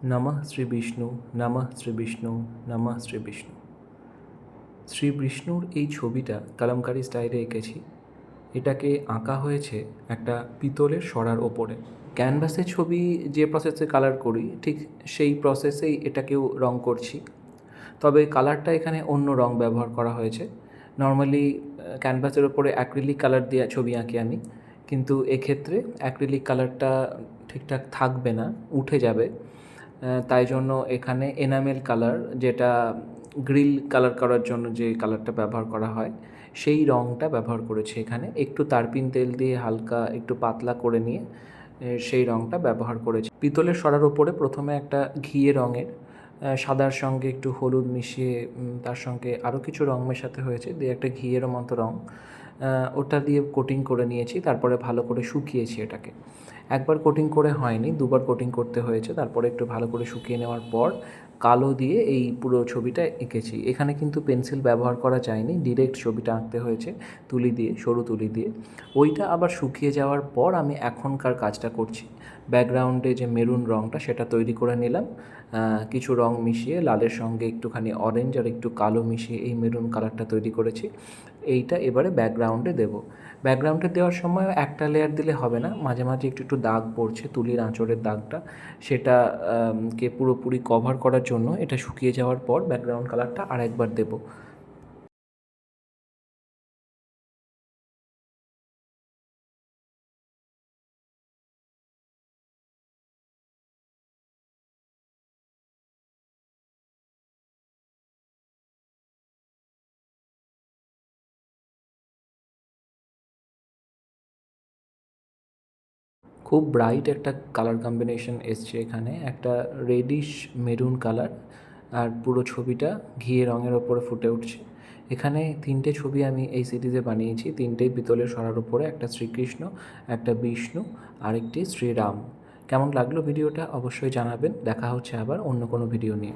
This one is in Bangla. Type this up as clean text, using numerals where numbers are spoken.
নমঃ শ্রী বিষ্ণু, নমঃ শ্রী বিষ্ণু, নমঃ শ্রী বিষ্ণু। শ্রী বিষ্ণুর এই ছবিটা কালামকারী স্টাইলে এঁকেছি। এটাকে আঁকা হয়েছে একটা পিতলের সরার ওপরে। ক্যানভাসে ছবি যে প্রসেসে কালার করি ঠিক সেই প্রসেসেই এটাকেও রং করছি, তবে কালারটা এখানে অন্য রং ব্যবহার করা হয়েছে। নর্মালি ক্যানভাসের ওপরে অ্যাক্রিলিক কালার দিয়ে ছবি আঁকি আমি, কিন্তু এক্ষেত্রে অ্যাক্রিলিক কালারটা ঠিকঠাক থাকবে না, উঠে যাবে। তাই জন্য এখানে এনামেল কালার, যেটা গ্রিল কালার করার জন্য যে কালারটা ব্যবহার করা হয়, সেই রঙটা ব্যবহার করেছি এখানে। একটু তারপিন তেল দিয়ে হালকা একটু পাতলা করে নিয়ে সেই রঙটা ব্যবহার করেছি। পিতলের সরার ওপরে প্রথমে একটা ঘিয়ে রঙের সাদার সঙ্গে একটু হলুদ মিশিয়ে তার সঙ্গে আরও কিছু রঙ মেশাতে হয়েছে, দিয়ে একটা ঘিয়ের মতো রঙ ওটা দিয়ে কোটিং করে নিয়েছি। তারপরে ভালো করে শুকিয়েছি এটাকে। একবার কোটিং করে হয়নি, দুবার কোটিং করতে হয়েছে। তারপরে একটু ভালো করে শুকিয়ে নেওয়ার পর কালো দিয়ে এই পুরো ছবিটা এঁকেছি। এখানে কিন্তু পেন্সিল ব্যবহার করা যায়নি, ডিরেক্ট ছবিটা আঁকতে হয়েছে তুলি দিয়ে, সরু তুলি দিয়ে। ওইটা আবার শুকিয়ে যাওয়ার পর আমি এখনকার কাজটা করছি। ব্যাকগ্রাউন্ডে যে মেরুন রঙটা সেটা তৈরি করে নিলাম, কিছু রং মিশিয়ে লালের সঙ্গে একটুখানি অরেঞ্জ আর একটু কালো মিশিয়ে এই মেরুন কালারটা তৈরি করেছি। এইটা এবারে ব্যাকগ্রাউন্ডে দেবো। ব্যাকগ্রাউন্ডে দেওয়ার সময় একটা লেয়ার দিলে হবে না, মাঝে মাঝে একটু একটু দাগ পড়ছে, তুলির আঁচড়ের দাগটা, সেটা কে পুরোপুরি কভার করার জন্য এটা শুকিয়ে যাওয়ার পর ব্যাকগ্রাউন্ড কালারটা আরেকবার দেবো। খুব ব্রাইট একটা কালার কম্বিনেশন এসছে এখানে, একটা রেডিশ মেরুন কালার, আর পুরো ছবিটা ঘিয়ে রঙের ওপরে ফুটে উঠছে। এখানে তিনটে ছবি আমি এই সিরিজে বানিয়েছি, তিনটেই পিতলের সরার ওপরে, একটা শ্রীকৃষ্ণ, একটা বিষ্ণু, আরেকটি শ্রীরাম। কেমন লাগলো ভিডিওটা অবশ্যই জানাবেন। দেখা হচ্ছে আবার অন্য কোনো ভিডিও নিয়ে।